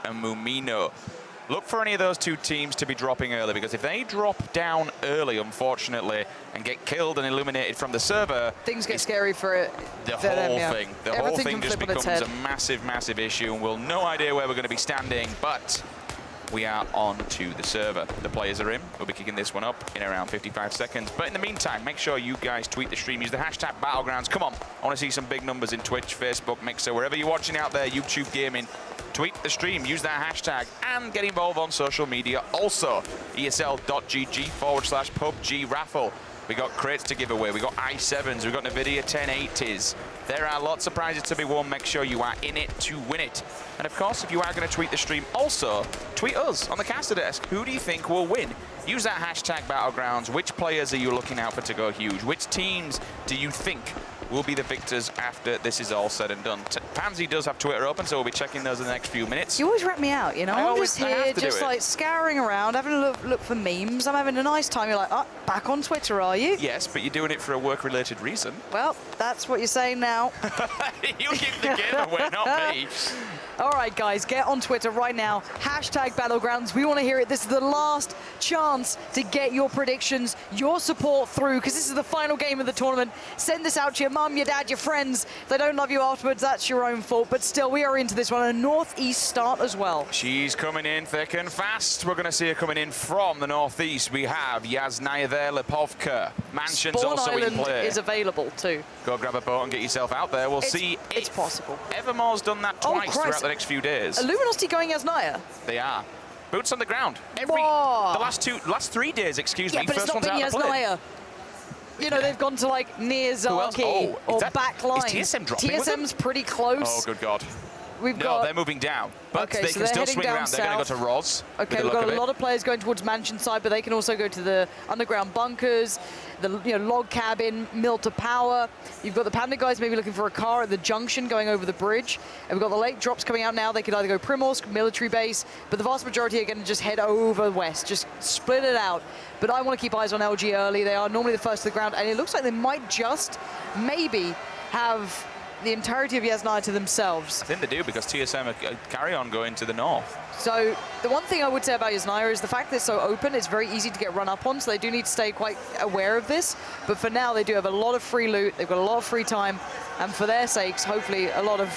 and Mumino. Look for any of those two teams to be dropping early, because if they drop down early, unfortunately, and get killed and eliminated from the server, things get scary for it. The whole thing. The whole thing just becomes a massive, massive issue, and we'll have no idea where we're going to be standing, but we are on to the server. The players are in. We'll be kicking this one up in around 55 seconds. But in the meantime, make sure you guys tweet the stream. Use the hashtag Battlegrounds. Come on. I want to see some big numbers in Twitch, Facebook, Mixer, wherever you're watching out there, YouTube gaming. Tweet the stream, use that hashtag, and get involved on social media. Also, esl.gg/PUBG raffle. We got crates to give away. We got i7s. We got NVIDIA 1080s. There are lots of prizes to be won. Make sure you are in it to win it. And of course, if you are going to tweet the stream, also tweet us on the caster desk. Who do you think will win? Use that hashtag Battlegrounds. Which players are you looking out for to go huge? Which teams do you think will be the victors after this is all said and done? Pansy does have Twitter open, so we'll be checking those in the next few minutes. You always wrap me out, you know? I'm just here, just like scouring around, having a look for memes. I'm having a nice time. You're like, oh, back on Twitter, are you? Yes, but you're doing it for a work-related reason. Well, that's what you're saying now. You give the game away, not me. All right, guys, get on Twitter right now. Hashtag Battlegrounds. We want to hear it. This is the last chance to get your predictions, your support through, because this is the final game of the tournament. Send this out to your mum, your dad, your friends. If they don't love you afterwards, that's your own fault. But still, we are into this one. A northeast start as well. She's coming in thick and fast. We're going to see her coming in from the northeast. We have Yasnaya there, Lipovka. Mansion's Spawn also Island in play. is available too. Go grab a boat and get yourself out there. We'll see it's possible. Evermore's done that twice throughout the next few days. Luminosity going Yasnaya. They are. Boots on the ground. The last 3 days, excuse me. But First it's not been Yasnaya. You know, they've gone to like Niyazaki or backline. Is TSM dropping TSM's pretty close. Oh, good God. No, they're moving down, but okay, they can still swing around. South. They're going to go to Roz. Okay, we've got a lot of players going towards Mansion side, but they can also go to the underground bunkers, the log cabin, mill to power. You've got the Panda guys maybe looking for a car at the junction going over the bridge. And we've got the late drops coming out now. They could either go Primorsk, military base, but the vast majority are going to just head over west, just split it out. But I want to keep eyes on LG early. They are normally the first to the ground, and it looks like they might just maybe have the entirety of Yasnaya to themselves. I think they do, because TSM carry on going to the north. So the one thing I would say about Yasnaya is the fact that it's so open, it's very easy to get run up on, so they do need to stay quite aware of this. But for now, they do have a lot of free loot, they've got a lot of free time, and for their sakes, hopefully a lot of,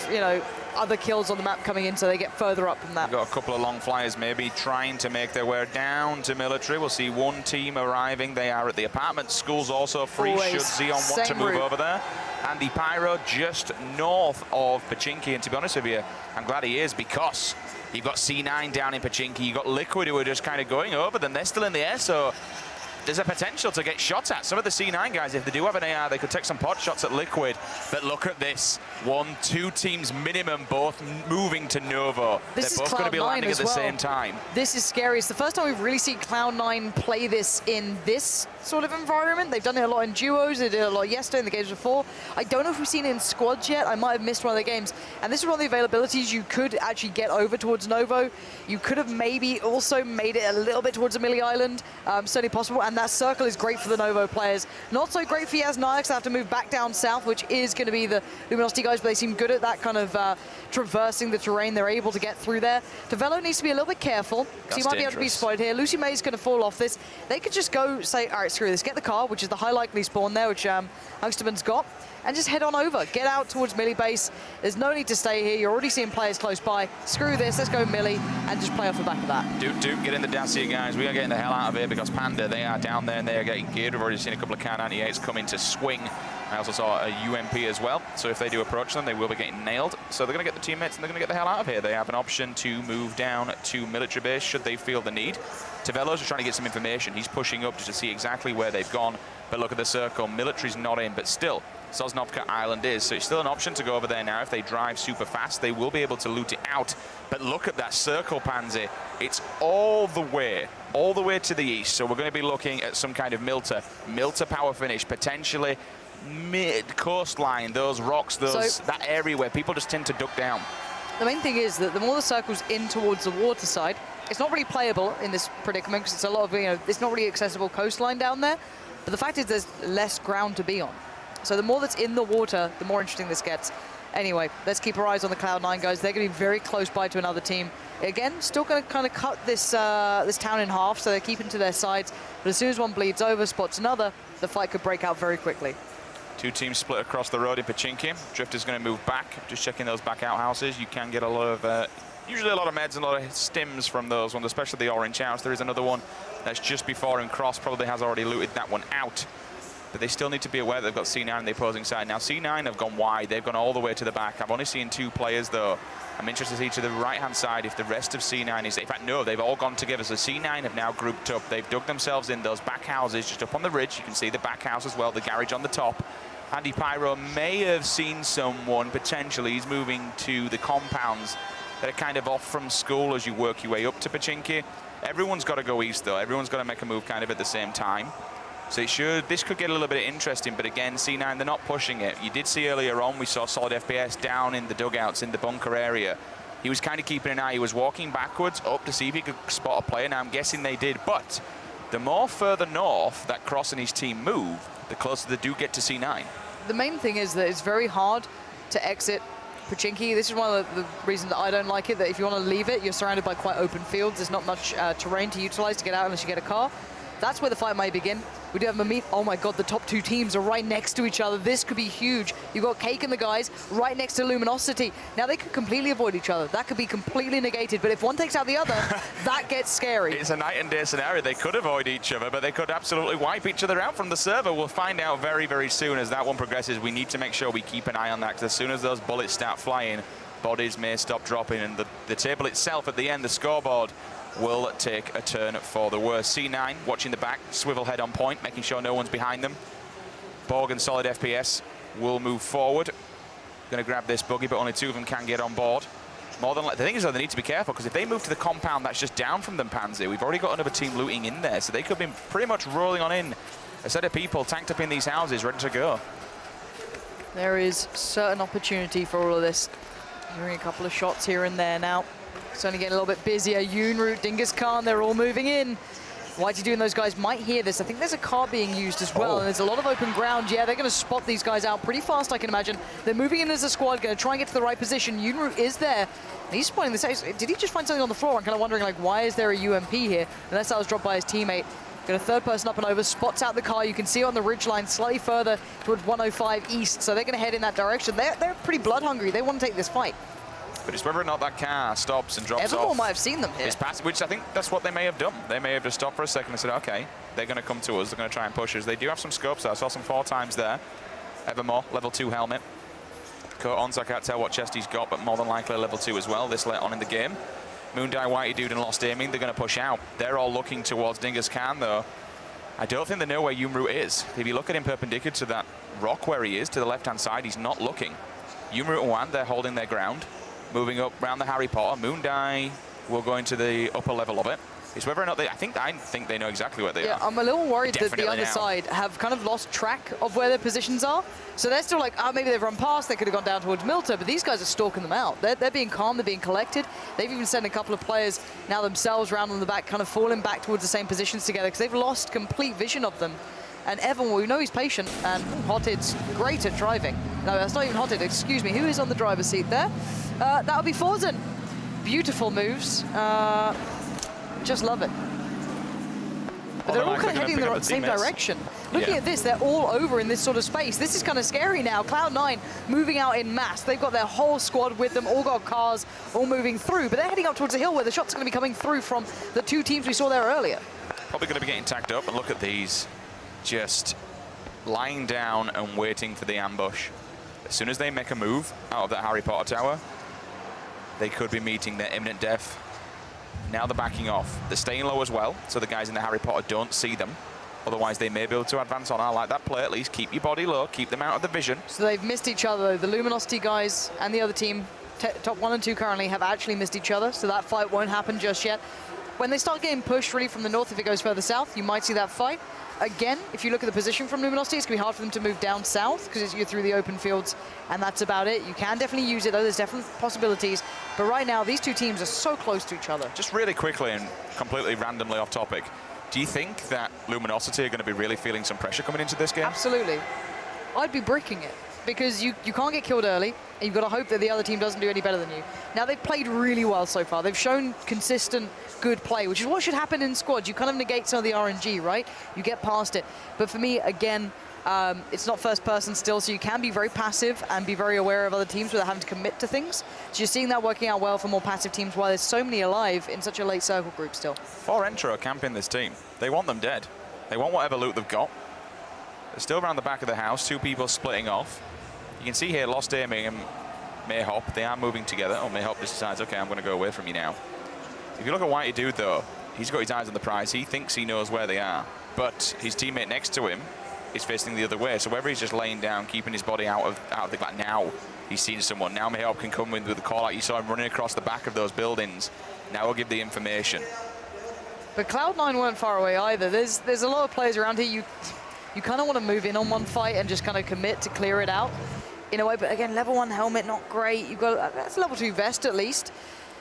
other kills on the map coming in, so they get further up from that. We've got a couple of long flyers maybe trying to make their way down to military. We'll see one team arriving. They are at the apartment. School's also free. Always. Should Xeon want to move over there. And the Pyro just north of Pachinki. And to be honest with you, I'm glad he is, because you've got C9 down in Pachinki. You've got Liquid who are just kind of going over them. They're still in the air, so there's a potential to get shots at. Some of the C9 guys, if they do have an AR, they could take some pot shots at Liquid. But look at this. 1-2 teams minimum, both moving to Novo. They're both going to be landing at the same time. This is scary. It's the first time we've really seen Cloud9 play this in this sort of environment. They've done it a lot in duos. They did it a lot yesterday in the games before. I don't know if we've seen it in squads yet. I might have missed one of the games. And this is one of the availabilities you could actually get over towards Novo. You could have maybe also made it a little bit towards Amelia Island. Certainly possible. And that circle is great for the Novo players. Not so great for Yasnaya, because they have to move back down south, which is going to be the Luminosity guys, but they seem good at that kind of traversing the terrain. They're able to get through there. Develo needs to be a little bit careful, because he might be able to be spotted here. Lucy May's going to fall off this. They could just go say, all right, screw this, get the car, which is the high likely spawn there, which Hungsterman's got, and just head on over. Get out towards Millie base. There's no need to stay here. You're already seeing players close by. Screw this, let's go Millie, and just play off the back of that. Duke, get in the Dacia, guys. We are getting the hell out of here, because Panda, they are down there and they are getting geared. We've already seen a couple of Kar-98s come in to swing. I also saw a UMP as well, so if they do approach them, they will be getting nailed. So they're going to get the teammates and they're going to get the hell out of here. They have an option to move down to military base should they feel the need. Tavelo's just trying to get some information. He's pushing up just to see exactly where they've gone. But look at the circle. Military's not in, but still, Sosnovka Island is. So it's still an option to go over there now. If they drive super fast, they will be able to loot it out. But look at that circle, Pansy. It's all the way to the east. So we're going to be looking at some kind of Milta power finish, potentially mid-coastline, those rocks, that area where people just tend to duck down. The main thing is that the more the circle's in towards the water side, it's not really playable in this predicament, because it's a lot of, it's not really accessible coastline down there. But the fact is there's less ground to be on. So the more that's in the water, the more interesting this gets. Anyway, let's keep our eyes on the Cloud9 guys. They're going to be very close by to another team. Again, still going to kind of cut this this town in half, so they're keeping to their sides. But as soon as one bleeds over, spots another, the fight could break out very quickly. Two teams split across the road in Pachinki. Drifter's going to move back, just checking those back outhouses. You can get a lot of, usually a lot of meds and a lot of stims from those ones, especially the orange house. There is another one that's just before him. Cross probably has already looted that one out. But they still need to be aware that they've got C9 on the opposing side. Now, C9 have gone wide. They've gone all the way to the back. I've only seen 2 players, though. I'm interested to see to the right-hand side if the rest of C9 is... In fact, no, they've all gone together. So C9 have now grouped up. They've dug themselves in those back houses just up on the ridge. You can see the back house as well, the garage on the top. Andy Pyro may have seen someone, potentially. He's moving to the compounds that are kind of off from school as you work your way up to Pachinki. Everyone's got to go east, though. Everyone's got to make a move kind of at the same time. So this could get a little bit interesting, but again, C9, they're not pushing it. You did see earlier on, we saw Solid FPS down in the dugouts in the bunker area. He was kind of keeping an eye. He was walking backwards up to see if he could spot a player. Now, I'm guessing they did, but the more further north that Cross and his team move, the closer they do get to C9. The main thing is that it's very hard to exit Pachinki. This is one of the reasons that I don't like it, that if you want to leave it, you're surrounded by quite open fields. There's not much terrain to utilize to get out unless you get a car. That's where the fight may begin. We do have a meet. Oh my God, the top 2 teams are right next to each other. This could be huge. You've got Cake and the guys right next to Luminosity. Now they could completely avoid each other. That could be completely negated. But if one takes out the other, that gets scary. It's a night and day scenario. They could avoid each other, but they could absolutely wipe each other out from the server. We'll find out very, very soon as that one progresses. We need to make sure we keep an eye on that, because as soon as those bullets start flying, bodies may stop dropping, and the table itself at the end, the scoreboard, will take a turn for the worse. C9 watching the back, swivel head on point, making sure no one's behind them. Borg and Solid FPS will move forward. Going to grab this buggy, but only 2 of them can get on board. More than the thing is, though, they need to be careful, because if they move to the compound that's just down from them, Panzer, we've already got another team looting in there, so they could be pretty much rolling on in. A set of people tanked up in these houses, ready to go. There is certain opportunity for all of this. Hearing a couple of shots here and there now. It's only getting a little bit busier. Yoonroot, Dingus Khan, they're all moving in. Whitey Doo and those guys might hear this. I think there's a car being used as well, and there's a lot of open ground. Yeah, they're going to spot these guys out pretty fast, I can imagine. They're moving in as a squad, going to try and get to the right position. Yoonroot is there. And he's spotting this. Did he just find something on the floor? I'm kind of wondering, like, why is there a UMP here? Unless that was dropped by his teammate. Got a third person up and over, spots out the car. You can see it on the ridgeline slightly further towards 105 east. So they're going to head in that direction. They're pretty blood hungry. They want to take this fight. But it's whether or not that car stops and drops Evermore off. might have seen them here. It's past, which I think that's what they may have done. They may have just stopped for a second and said, okay, they're going to come to us. They're going to try and push us. They do have some scopes there. I saw some 4 times there. Evermore, level 2 helmet. Coat on, so I can't tell what chest he's got, but more than likely level 2 as well this late on in the game. Moondie, Whitey Dude, and Lost Aiming, they're going to push out. They're all looking towards Dingus Khan, though. I don't think they know where Yoonroot is. If you look at him perpendicular to that rock where he is, to the left-hand side, he's not looking. Yoonroot and Wan, they're holding their ground. Moving up around the Harry Potter. Moondie will go into the upper level of it. It's whether or not they... I think they know exactly where they are. I'm a little worried that the other now. side have kind of lost track of where their positions are. So they're still like, maybe they've run past, they could have gone down towards Milter, but these guys are stalking them out. They're being calm, they're being collected. They've even sent a couple of players now themselves round on the back, kind of falling back towards the same positions together, because they've lost complete vision of them. And Evan, we know he's patient, and Hotted's great at driving. No, that's not even Hotted, excuse me. Who is on the driver's seat there? That would be Forzen. Beautiful moves. Just love it. But they're all kind of heading in the same direction. Looking at this, they're all over in this sort of space. This is kind of scary now. Cloud9 moving out in mass. They've got their whole squad with them, all got cars, all moving through. But they're heading up towards the hill where the shots are going to be coming through from the 2 teams we saw there earlier. Probably going to be getting tagged up, and look at these. Just lying down and waiting for the ambush. As soon as they make a move out of that Harry Potter tower, they could be meeting their imminent death. Now they're backing off. They're staying low as well, so the guys in the Harry Potter don't see them. Otherwise, they may be able to advance on. I like that play, at least. Keep your body low, keep them out of the vision. So they've missed each other. The Luminosity guys and the other team, top 1 and 2 currently, have actually missed each other, so that fight won't happen just yet. When they start getting pushed really from the north, if it goes further south, you might see that fight. Again, if you look at the position from Luminosity, it's going to be hard for them to move down south because you're through the open fields, and that's about it. You can definitely use it, though. There's definitely possibilities. But right now, these 2 teams are so close to each other. Just really quickly and completely randomly off topic, do you think that Luminosity are going to be really feeling some pressure coming into this game? Absolutely. I'd be bricking it. because you can't get killed early, and you've got to hope that the other team doesn't do any better than you. Now, they've played really well so far. They've shown consistent, good play, which is what should happen in squads. You kind of negate some of the RNG, right? You get past it. But for me, again, it's not first person still, so you can be very passive and be very aware of other teams without having to commit to things. So you're seeing that working out well for more passive teams while there's so many alive in such a late circle group still. 4 Entra are camping this team. They want them dead. They want whatever loot they've got. They're still around the back of the house, 2 people splitting off. You can see here, Lost Aiming and Mayhop, they are moving together. Oh, Mayhop just decides, okay, I'm going to go away from you now. If you look at Whitey Dude, though, he's got his eyes on the prize. He thinks he knows where they are, but his teammate next to him is facing the other way. So whether he's just laying down, keeping his body out of the glass, now he's seen someone. Now Mayhop can come in with the call out. You saw him running across the back of those buildings. Now we'll give the information. But Cloud9 weren't far away either. There's a lot of players around here. You kind of want to move in on one fight and just kind of commit to clear it out in a way. But again, level 1 helmet, not great. You've got that's level 2 vest at least.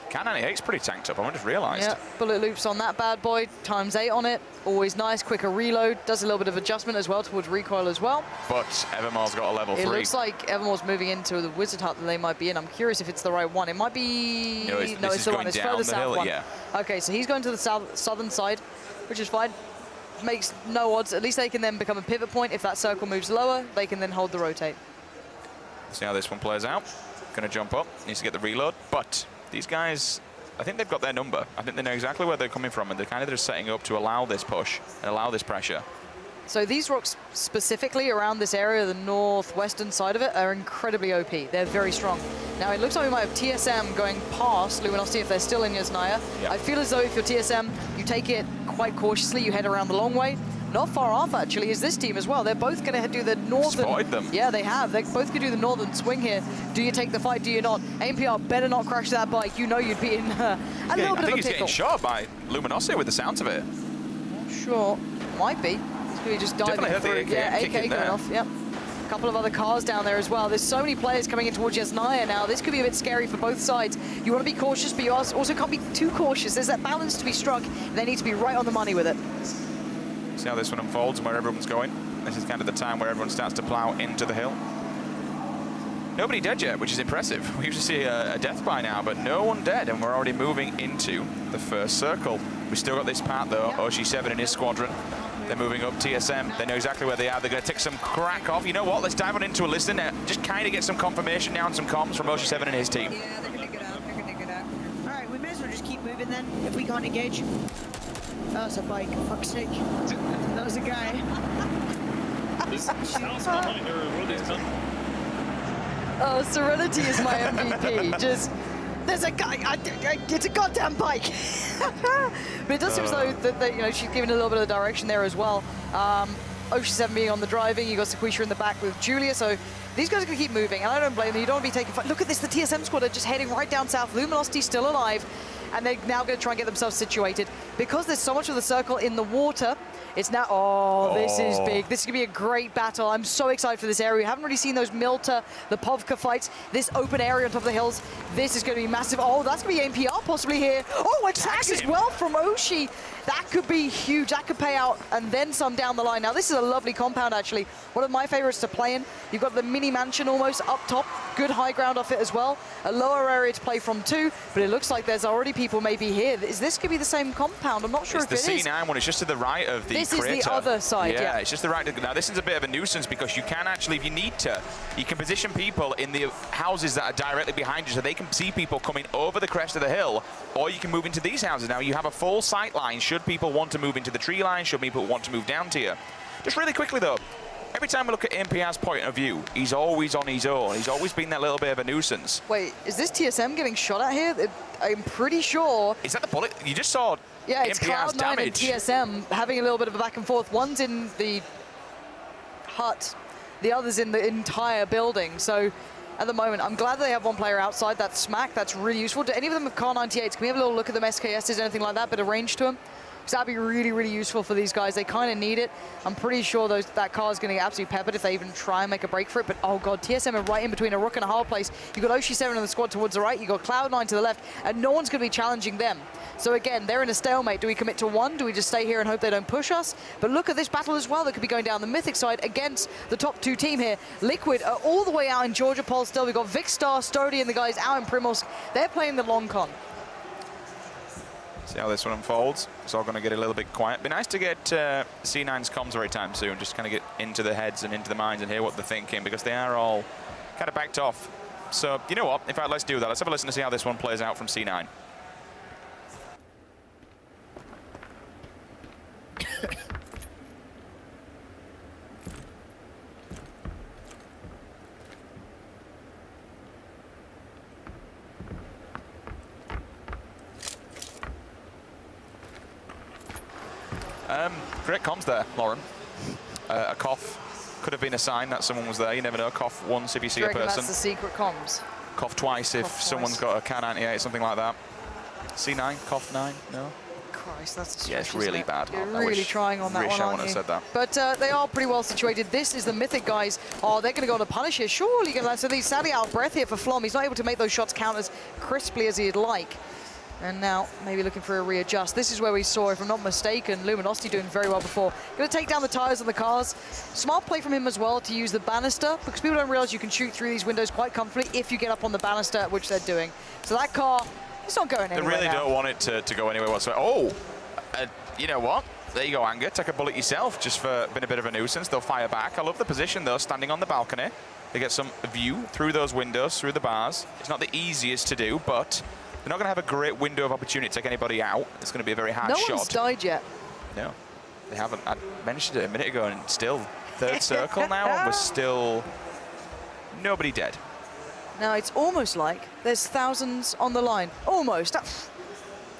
K98's pretty tanked up, I just realised. Yeah, bullet loops on that bad boy, ×8 on it. Always nice, quicker reload. Does a little bit of adjustment as well towards recoil as well. But Evermore's got a level 3. It looks like Evermore's moving into the Wizard Hut that they might be in. I'm curious if it's the right one. It might be... No, it's the one. It's further south hill, one. yeah. Okay, so he's going to the southern side, which is fine. Makes no odds. At least they can then become a pivot point. If that circle moves lower, they can then hold the rotate. See how this one plays out. Going to jump up. Needs to get the reload. But these guys, I think they've got their number. I think they know exactly where they're coming from, and they're kind of just setting up to allow this push and allow this pressure. So these rocks specifically around this area, the northwestern side of it, are incredibly OP. They're very strong. Now, it looks like we might have TSM going past Luminosity if they're still in Yasnaya. Yeah. I feel as though if you're TSM, you take it quite cautiously. You head around the long way. Not far off, actually, is this team as well. They're both going to do the northern... Spotted them. Yeah, they have. They both could do the northern swing here. Do you take the fight? Do you not? AMPR better not crash that bike. You know you'd be in a little bit of a pickle. I think he's getting shot by Luminosity with the sounds of it. Sure. Might be. He's going to be just diving through. Yeah, AK going off. Yep. A couple of other cars down there as well. There's so many players coming in towards Yasnaya now. This could be a bit scary for both sides. You want to be cautious, but you also can't be too cautious. There's that balance to be struck. They need to be right on the money with it. See how this one unfolds and where everyone's going. This is kind of the time where everyone starts to plow into the hill. Nobody dead yet, which is impressive. We usually see a death by now, but no one dead, and we're already moving into the first circle. We've still got this part, though. OG7 in his squadron. They're moving up TSM. They know exactly where they are. They're going to take some crack off. You know what? Let's dive on into a listen. Just kind of get some confirmation now and some comms from OG7 and his team. Yeah, they're going to get out. They're going to get out. All right, we may as well just keep moving then, if we can't engage. That was a bike, fuck's sake. That was a guy. Oh, Serenity is my MVP. Just, there's a guy, it's a goddamn bike. But it does seem as though that she's given a little bit of direction there as well. OG7 being on the driving, you got Sequisha in the back with Julia, so these guys are going to keep moving, and I don't blame them. You don't want to be taking fight. Look at this, the TSM squad are just heading right down south. Luminosity's still alive, and they're now going to try and get themselves situated. Because there's so much of the circle in the water, it's now, this is big. This is going to be a great battle. I'm so excited for this area. We haven't really seen those Milta, the Povka fights, this open area on top of the hills. This is going to be massive. Oh, that's going to be AMPR possibly here. Oh, attack as well from Oshi. That could be huge. That could pay out and then some down the line. Now, this is a lovely compound, actually. One of my favorites to play in. You've got the mini mansion almost up top. Good high ground off it as well. A lower area to play from too, but it looks like there's already people maybe here. Is this could be the same compound? I'm not sure if it is. It's the C9 one. It's just to the right of the This crater. is the other side, yeah. It's just the right. Now, this is a bit of a nuisance because you can actually, if you need to, you can position people in the houses that are directly behind you so they can see people coming over the crest of the hill, or you can move into these houses. Now, you have a full sight line should people want to move into the tree line, should people want to move down to you. Just really quickly, though, every time we look at MPR's point of view, he's always on his own. He's always been that little bit of a nuisance. Wait, is this TSM getting shot at here? I'm pretty sure. Is that the bullet? You just saw Yeah, it's MPR's Cloud9 damage. and TSM having a little bit of a back and forth. One's in the hut, the other's in the entire building. So at the moment, I'm glad they have one player outside. That's Smack. That's really useful. Do any of them have Car 98s? Can we have a little look at them SKSs, anything like that, bit of range to them? Because that'd be really, really useful for these guys. They kind of need it. I'm pretty sure that car is going to get absolutely peppered if they even try and make a break for it. But, oh, God, TSM are right in between a rook and a hard place. You've got Oshi7 in the squad towards the right. You've got Cloud9 to the left. And no one's going to be challenging them. So again, they're in a stalemate. Do we commit to one? Do we just stay here and hope they don't push us? But look at this battle as well that could be going down the Mythic side against the top 2 team here. Liquid are all the way out in Georgia Pol still. We've got Vicstar, Stody, and the guys out in Primorsk. They're playing the long con. See how this one unfolds. It's all going to get a little bit quiet. Be nice to get C9's comms every time soon, just kind of get into the heads and into the minds and hear what they're thinking, because they are all kind of backed off. So, you know what? In fact, let's do that. Let's have a listen to see how this one plays out from C9. Great comms there, Lauren. A cough could have been a sign that someone was there. You never know. Cough once if you see a person. That's the secret comms. Cough twice if someone's got a K98, something like that. C9, cough 9, no? Christ, that's a stretch, yeah, it's really bad. You're really trying on that one, I aren't wouldn't you? have said that. But they are pretty well situated. This is the Mythic guys. Oh, they're going to go on a punish here. Surely going to land. So he's sadly out of breath here for Flom. He's not able to make those shots count as crisply as he'd like. And now maybe looking for a readjust. This is where we saw, if I'm not mistaken, Luminosity doing very well before. Going to take down the tires on the cars. Smart play from him as well to use the banister, because people don't realize you can shoot through these windows quite comfortably if you get up on the banister, which they're doing. So that car, it's not going anywhere. They really now. don't want it to go anywhere whatsoever. Oh, you know what? There you go, Anger. Take a bullet yourself, just for being a bit of a nuisance. They'll fire back. I love the position, though, standing on the balcony. They get some view through those windows, through the bars. It's not the easiest to do, but they're not going to have a great window of opportunity to take anybody out. It's going to be a very hard shot. No one's died yet. No, they haven't. I mentioned it a minute ago, and still third circle now, and we're still nobody dead. Now, it's almost like there's thousands on the line. Almost.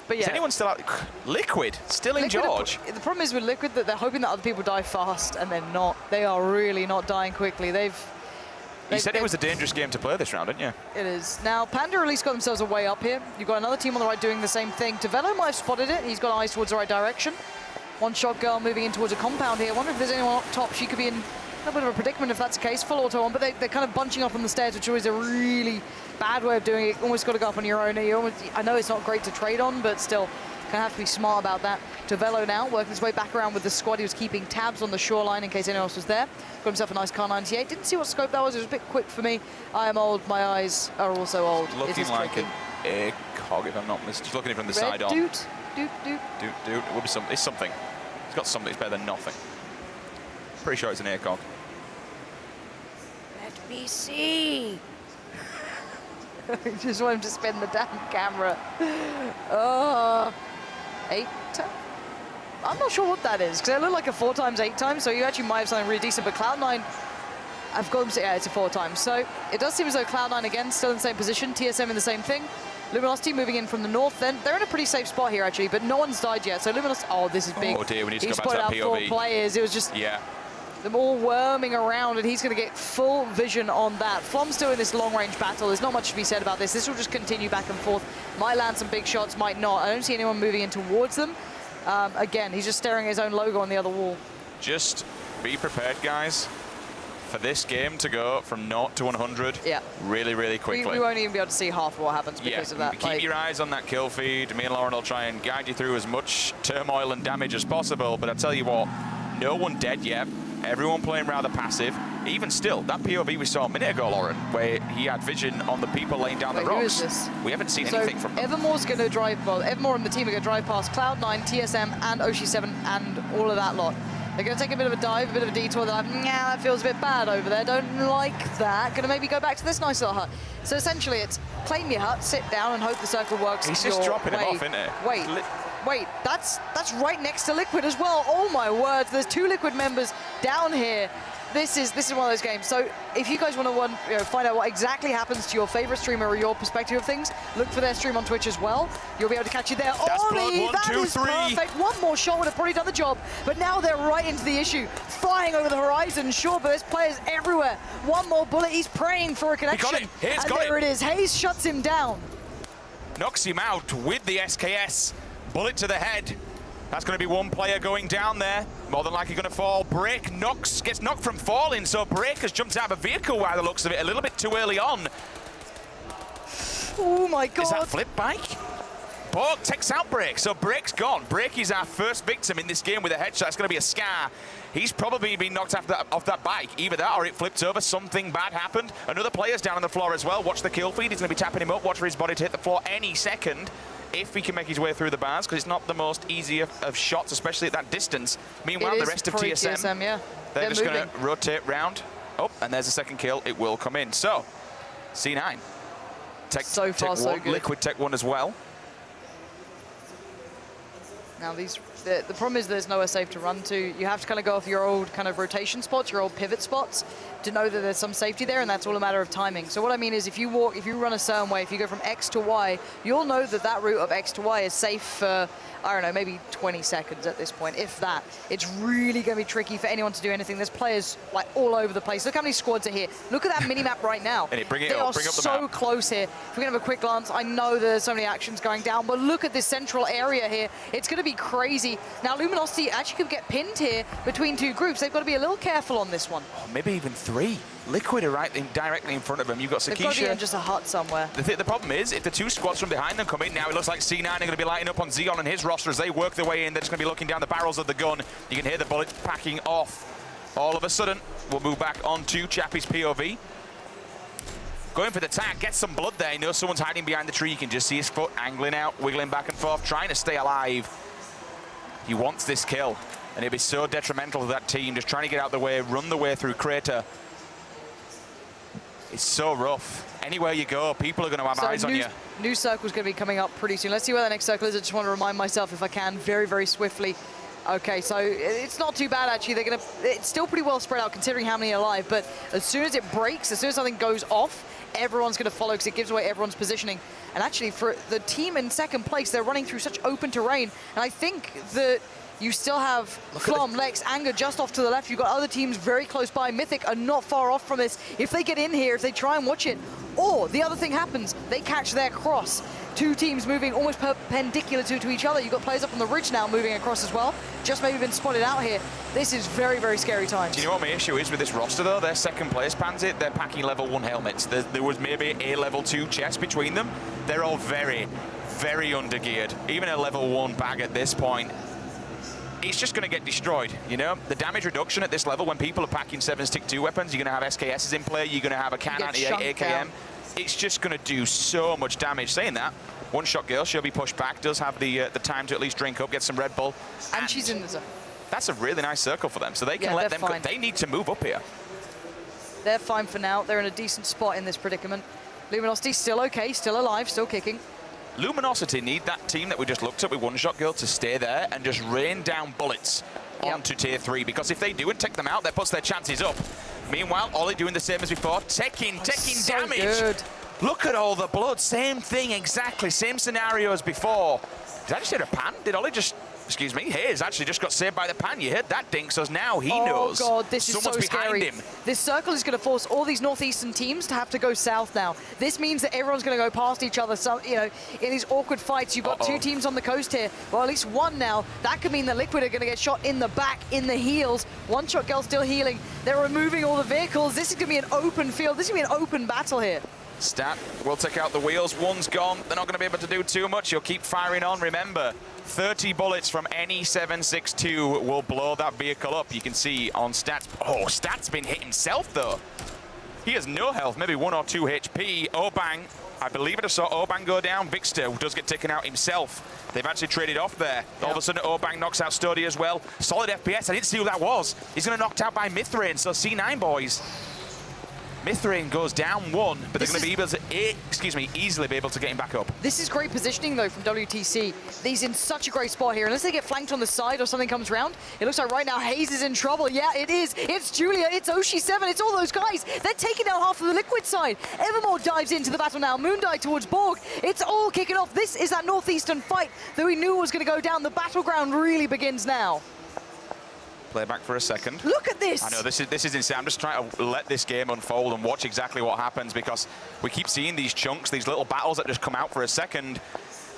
But yeah. Is anyone still out? Liquid, still in George. The problem is with Liquid that they're hoping that other people die fast, and they're not. They are really not dying quickly. You said it was a dangerous game to play this round, didn't you? It is. Now, Panda at least got themselves a way up here. You've got another team on the right doing the same thing. Tavello might have spotted it. He's got eyes towards the right direction. One shot girl moving in towards a compound here. I wonder if there's anyone up top. She could be in a bit of a predicament if that's the case. Full auto on, but they're kind of bunching up on the stairs, which is a really bad way of doing it. Almost got to go up on your own. I know it's not great to trade on, but still, kind of have to be smart about that. Tavello now working his way back around with the squad. He was keeping tabs on the shoreline in case anyone else was there. Got himself a nice car 98. Didn't see what scope that was. It was a bit quick for me. I am old. My eyes are also old. Looking like an egg cog, if I'm not mistaken. Just looking from the side on. Doot. It would be something. It's something. It's got something. It's better than nothing. Pretty sure it's an ACOG. Let me see. Just want him to spin the damn camera. 8 times? I'm not sure what that is, because it looked like a 4 times 8 times, so you actually might have something really decent, but Cloud9, I've got them to, yeah, it's a 4 times. So it does seem as though Cloud9, again, still in the same position, TSM in the same thing. Luminosity moving in from the north, then they're in a pretty safe spot here, actually, but no one's died yet. So Luminosity, oh, this is big. Oh dear, we need to He's go back to that put out POV. 4 players, it was just... Yeah. Them all worming around, and he's going to get full vision on that. Flom's still in this long-range battle. There's not much to be said about this. This will just continue back and forth. Might land some big shots, might not. I don't see anyone moving in towards them. Again, he's just staring at his own logo on the other wall. Just be prepared, guys, for this game to go from 0 to 100 really, really quickly. We won't even be able to see half of what happens because of that. Keep your eyes on that kill feed. Me and Lauren will try and guide you through as much turmoil and damage as possible. But I tell you what, no one dead yet. Everyone playing rather passive. Even still, that POV we saw a minute ago, Lauren, where he had vision on the people laying down the rocks. Who is this? We haven't seen anything from them. Evermore's going to drive, well, Evermore and the team are going to drive past Cloud9, TSM, and Oshi7, and all of that lot. They're going to take a bit of a dive, a bit of a detour. They're like, nah, that feels a bit bad over there. Don't like that. Going to maybe go back to this nice little hut. So essentially, it's claim your hut, sit down, and hope the circle works. He's just dropping him off, isn't it? Wait, that's right next to Liquid as well. Oh my words, there's 2 Liquid members down here. This is one of those games. So if you guys want to find out what exactly happens to your favorite streamer or your perspective of things, look for their stream on Twitch as well. You'll be able to catch it there. That's Ollie, blood, 1, 2, 3. Perfect. One more shot would have probably done the job, but now they're right into the issue. Flying over the horizon, sure, but there's players everywhere. One more bullet, he's praying for a connection. He got it. And there it is. Hayes shuts him down. Knocks him out with the SKS. Bullet to the head. That's going to be one player going down there. More than likely going to fall. Break gets knocked from falling, so Break has jumped out of a vehicle by the looks of it a little bit too early on. Oh my God. Is that flip bike? Borg takes out Break, so Break's gone. Break is our first victim in this game with a headshot. It's going to be a Scar. He's probably been knocked off that bike. Either that or it flipped over. Something bad happened. Another player's down on the floor as well. Watch the kill feed. He's going to be tapping him up. Watch for his body to hit the floor any second if he can make his way through the bars, because it's not the most easy of shots, especially at that distance. Meanwhile, the rest of TSM, yeah. they're just going to rotate round. Oh, and there's a second kill. It will come in. So, C9. So far, so good. Liquid Tech 1 as well. Now the problem is there's nowhere safe to run to. You have to kind of go off your old kind of rotation spots, your old pivot spots, to know that there's some safety there, and that's all a matter of timing. So what I mean is if you run a certain way, if you go from X to Y, you'll know that that route of X to Y is safe for, I don't know, maybe 20 seconds at this point, if that. It's really going to be tricky for anyone to do anything. There's players like all over the place. Look how many squads are here. Look at that mini-map right now. And bring they up are so close here. If we're going to have a quick glance, I know there's so many actions going down, but look at this central area here. It's going to be crazy. Now, Luminosity actually could get pinned here between two groups. They've got to be a little careful on this one. Oh, maybe even 3. Liquid are directly in front of them. You've got Sakisha. They've got to be in just a hut somewhere. The problem is, if the 2 squads from behind them come in now, it looks like C9 are going to be lighting up on Xeon and his roster as they work their way in. They're just going to be looking down the barrels of the gun. You can hear the bullets packing off. All of a sudden, we'll move back onto Chappie's POV. Going for the tag, gets some blood there. He knows someone's hiding behind the tree. You can just see his foot angling out, wiggling back and forth, trying to stay alive. He wants this kill, and it'd be so detrimental to that team, just trying to get out of the way, run the way through Crater. It's so rough. Anywhere you go, people are going to have eyes on you. New circle's going to be coming up pretty soon. Let's see where the next circle is. I just want to remind myself, if I can, very, very swiftly. Okay, so it's not too bad, actually. It's still pretty well spread out, considering how many are alive, but as soon as it breaks, as soon as something goes off, everyone's going to follow, because it gives away everyone's positioning. And actually, for the team in second place, they're running through such open terrain, and I think that you still have Flom, Lex, Anger just off to the left. You've got other teams very close by. Mythic are not far off from this. If they get in here, if they try and watch it, or the other thing happens, they catch their cross. 2 teams moving almost perpendicular to each other. You've got players up on the ridge now moving across as well. Just maybe been spotted out here. This is very, very scary times. Do you know what my issue is with this roster, though? They're second place, Pansit. They're packing level 1 helmets. There was maybe a level 2 chest between them. They're all very, very undergeared. Even a level 1 bag at this point, it's just going to get destroyed, you know? The damage reduction at this level, when people are packing 7-stick 2 weapons, you're going to have SKSs in play, you're going to have a Can anti-8 AKM. It's just going to do so much damage. Saying that, One Shot Girl, she'll be pushed back, does have the time to at least drink up, get some Red Bull. And she's in the zone. That's a really nice circle for them, so they can let them go. They need to move up here. They're fine for now. They're in a decent spot in this predicament. Luminosity still okay, still alive, still kicking. Luminosity need that team that we just looked at with One Shot Girl to stay there and just rain down bullets onto tier 3, because if they do and take them out, that puts their chances up. Meanwhile, Ollie doing the same as before, taking damage. Good. Look at all the blood, same thing exactly, same scenario as before. Did I just hit a pan? Did Ollie just, excuse me, Hayes actually just got saved by the pan. You heard that dink, so now he knows. Oh God, this is so behind scary. Him. This circle is going to force all these northeastern teams to have to go south now. This means that everyone's going to go past each other. So, you know, in these awkward fights, you've got 2 teams on the coast here. Well, at least 1 now. That could mean that Liquid are going to get shot in the back, in the heels. One Shot Girl still healing. They're removing all the vehicles. This is going to be an open field. This is going to be an open battle here. Stat will take out the wheels. 1's gone. They're not going to be able to do too much. You'll keep firing on. Remember, 30 bullets from any 7.62 will blow that vehicle up. You can see on Stats. Oh, Stats been hit himself, though. He has no health, maybe 1 or 2 HP. Obang, I believe I just saw Obang go down. Vikster does get taken out himself. They've actually traded off there. All of a sudden, Obang knocks out Stody as well. Solid FPS. I didn't see who that was. He's going to knocked out by Mithrain. So C9 boys. Mithrain goes down 1, but they're going to be able to, easily be able to get him back up. This is great positioning, though, from WTC. He's in such a great spot here. Unless they get flanked on the side or something comes around, it looks like right now Hayes is in trouble. Yeah, it is. It's Julia, it's Oshi7, it's all those guys. They're taking down half of the Liquid side. Evermore dives into the battle now. Moondie towards Borg. It's all kicking off. This is that northeastern fight that we knew was going to go down. The battleground really begins now. Play back for a second. Look at this. I know, this is insane. I'm just trying to let this game unfold and watch exactly what happens, because we keep seeing these chunks, these little battles that just come out for a second.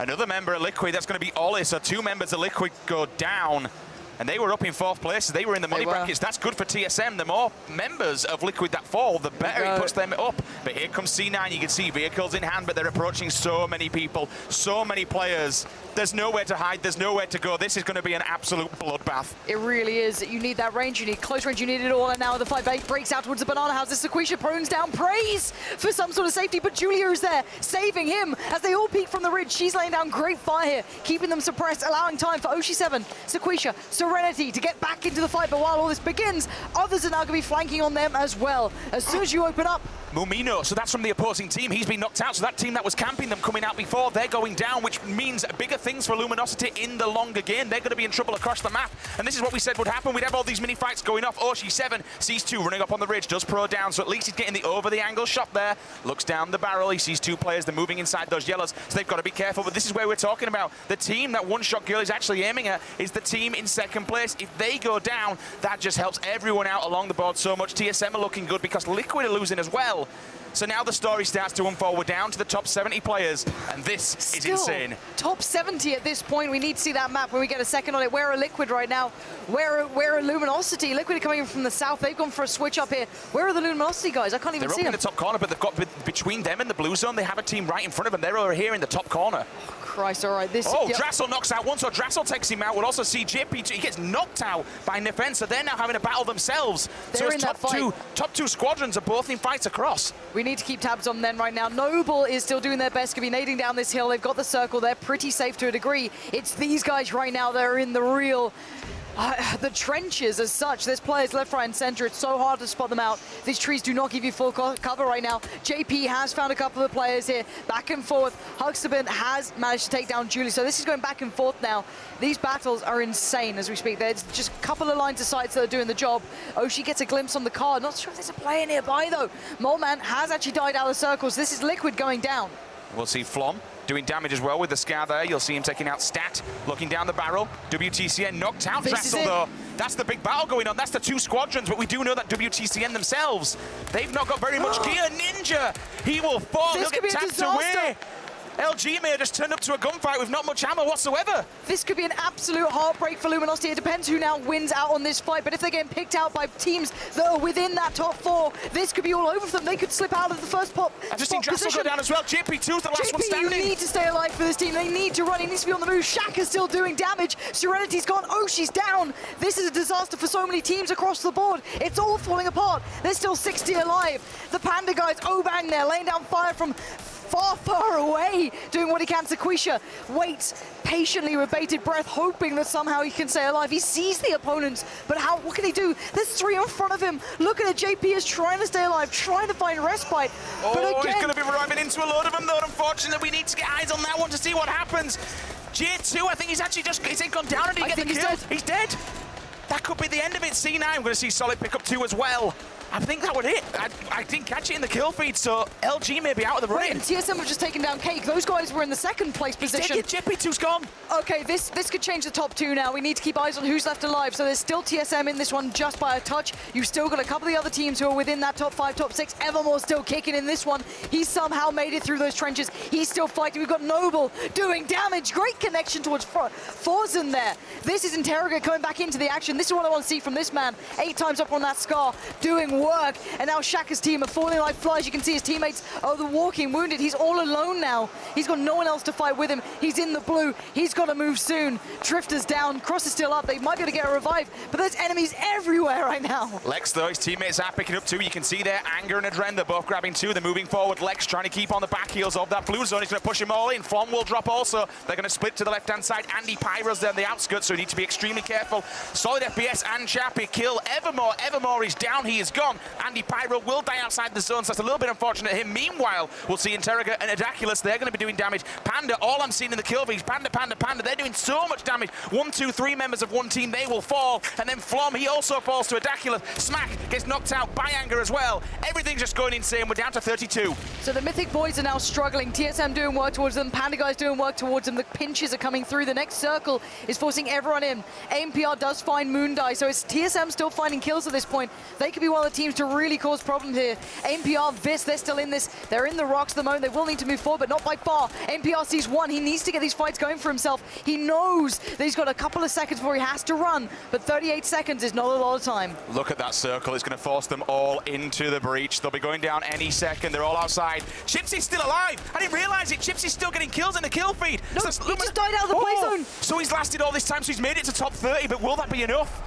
Another member of Liquid, that's going to be Ollie, so 2 members of Liquid go down. And they were up in 4th place. They were in the money brackets. That's good for TSM. The more members of Liquid that fall, the better it puts them up. But here comes C9. You can see vehicles in hand, but they're approaching so many people, so many players. There's nowhere to hide. There's nowhere to go. This is going to be an absolute bloodbath. It really is. You need that range. You need close range. You need it all. And now the 5-8 breaks out towards the banana house. This Sequisha prunes down. Prays for some sort of safety, but Julia is there, saving him as they all peek from the ridge. She's laying down great fire here, keeping them suppressed, allowing time for Oshi7, Sequisha, Serenity to get back into the fight. But while all this begins, others are now going to be flanking on them as well. As soon as you open up, Mumino, so that's from the opposing team. He's been knocked out, so that team that was camping them coming out before, they're going down, which means bigger things for Luminosity in the longer game. They're going to be in trouble across the map, and this is what we said would happen. We'd have all these mini fights going off. Oshi7 sees 2 running up on the ridge, does pro down, so at least he's getting the over-the-angle shot there. Looks down the barrel, he sees 2 players, they're moving inside those yellows, so they've got to be careful. But this is where we're talking about. The team that one-shot girl is actually aiming at is the team in 2nd place. If they go down, that just helps everyone out along the board so much. TSM are looking good because Liquid are losing as well. So now the story starts to unfold. We're down to the top 70 players, and this is insane. Top 70 at this point. We need to see that map when we get a second on it. Where are Liquid right now? Where are Luminosity? Liquid are coming in from the south. They've gone for a switch up here. Where are the Luminosity guys? I can't even see them. They're up in the top corner, but they've got between them and the blue zone, they have a team right in front of them. They're over here in the top corner. Christ, all right. Drassel knocks out one, so Drassel takes him out. We'll also see JP, he gets knocked out by Nefen, so they're now having a battle themselves. They're so it's top two squadrons are both in fights across. We need to keep tabs on them right now. Noble is still doing their best, could be nading down this hill. They've got the circle. They're pretty safe to a degree. It's these guys right now that are in the real... the trenches as such. There's players left, right, and center. It's so hard to spot them out. These trees do not give you full cover right now. JP has found a couple of players here. Back and forth. Huxtabin has managed to take down Julie. So this is going back and forth now. These battles are insane as we speak. There's just a couple of lines of sights that are doing the job. Oshi gets a glimpse on the car. Not sure if there's a player nearby, though. Moleman has actually died out of the circles. This is Liquid going down. We'll see Flom doing damage as well with the scar there. You'll see him taking out Stat, looking down the barrel. WTCN knocked out Drassel, though. That's the big battle going on. That's the 2 squadrons, but we do know that WTCN themselves, they've not got very much gear. Ninja, he will fall. He'll get tapped away. LG may have just turned up to a gunfight with not much ammo whatsoever. This could be an absolute heartbreak for Luminosity. It depends who now wins out on this fight, but if they're getting picked out by teams that are within that top 4, this could be all over for them. They could slip out of the first pop. I've just seen Drassel go down as well. JP2's the last one standing. You need to stay alive for this team. They need to run. He needs to be on the move. Shaka's still doing damage. Serenity's gone. Oshi's down. This is a disaster for so many teams across the board. It's all falling apart. There's still 60 alive. The Panda guys, Obang there, laying down fire from far away, doing what he can. Sequisha waits patiently with bated breath, hoping that somehow he can stay alive. He sees the opponents, but what can he do? There's 3 in front of him. Looking at JP is trying to stay alive, trying to find respite. Oh, but again, he's going to be arriving into a load of them, though. Unfortunately, we need to get eyes on that one to see what happens. J2, I think he's actually he's gone down and he get the kill. He's dead. That could be the end of it. C9, we're going to see Solid pick up 2 as well. I think that would hit. I didn't catch it in the kill feed, so LG may be out of the running. And TSM have just taken down Cake. Those guys were in the 2nd place position. JP2's gone. Okay, this could change the top 2 now. We need to keep eyes on who's left alive. So there's still TSM in this one just by a touch. You've still got a couple of the other teams who are within that top 5, top 6. Evermore still kicking in this one. He's somehow made it through those trenches. He's still fighting. We've got Noble doing damage. Great connection towards Forzen there. This is Interrogate coming back into the action. This is what I want to see from this man. 8 times up on that scar, doing work. And now Shaka's team are falling like flies. You can see his teammates are the walking wounded. He's all alone now. He's got no one else to fight with him. He's in the blue. He's got to move soon. Drifter's down. Cross is still up. They might be able to get a revive, but there's enemies everywhere right now. Lex, though, his teammates are picking up 2. You can see there, Anger and Adren, they're both grabbing 2. They're moving forward. Lex trying to keep on the back heels of that blue zone. He's going to push them all in. Flom will drop also. They're going to split to the left-hand side. Andy Pyro's there on the outskirts, so you need to be extremely careful. Solid FPS and Chappie kill Evermore. Evermore is down. He is gone. Andy Pyro will die outside the zone, so that's a little bit unfortunate him. Meanwhile, we'll see Interrogate and Adaculus. They're going to be doing damage. Panda, all I'm seeing in the kill feeds, Panda. They're doing so much damage. 1, 2, 3 members of one team, they will fall. And then Flom, he also falls to Adaculus. Smack gets knocked out by Anger as well. Everything's just going insane. We're down to 32. So the Mythic boys are now struggling. TSM doing work towards them. Panda guys doing work towards them. The pinches are coming through. The next circle is forcing everyone in. AMPR does find Moondie, so it's TSM still finding kills at this point. They could be one of the teams to really cause problems here. NPR, Vis, they're still in this. They're in the rocks at the moment. They will need to move forward, but not by far. NPR sees one. He needs to get these fights going for himself. He knows that he's got a couple of seconds before he has to run, but 38 seconds is not a lot of time. Look at that circle. It's going to force them all into the breach. They'll be going down any second. They're all outside. Chipsy's still alive. I didn't realize it. Chipsy's still getting kills in the kill feed. No, he just died out of the play zone. So he's lasted all this time, so he's made it to top 30, but will that be enough?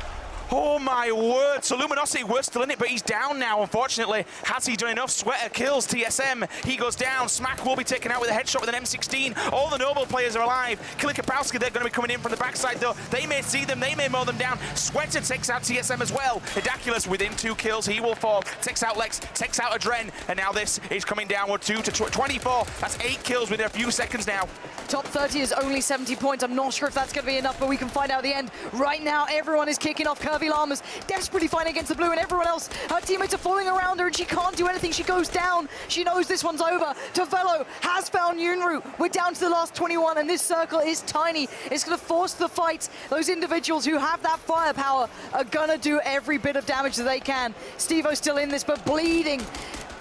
Oh my word, so Luminosity, we're still in it, but he's down now, unfortunately. Has he done enough? Sweater kills TSM, he goes down. Smack will be taken out with a headshot with an M16. All the Noble players are alive. Killer Kapowski, they're going to be coming in from the backside though. They may see them, they may mow them down. Sweater takes out TSM as well. Hidaculus within 2 kills, he will fall. Takes out Lex, takes out Adren, and now this is coming downward 2 to 24. That's 8 kills within a few seconds now. Top 30 is only 70 points. I'm not sure if that's going to be enough, but we can find out at the end. Right now, everyone is kicking off. Curvy Llamas desperately fighting against the blue, and everyone else, her teammates are falling around her, and she can't do anything. She goes down. She knows this one's over. Tavelo has found Yunru. We're down to the last 21, and this circle is tiny. It's going to force the fight. Those individuals who have that firepower are going to do every bit of damage that they can. Stevo's still in this, but bleeding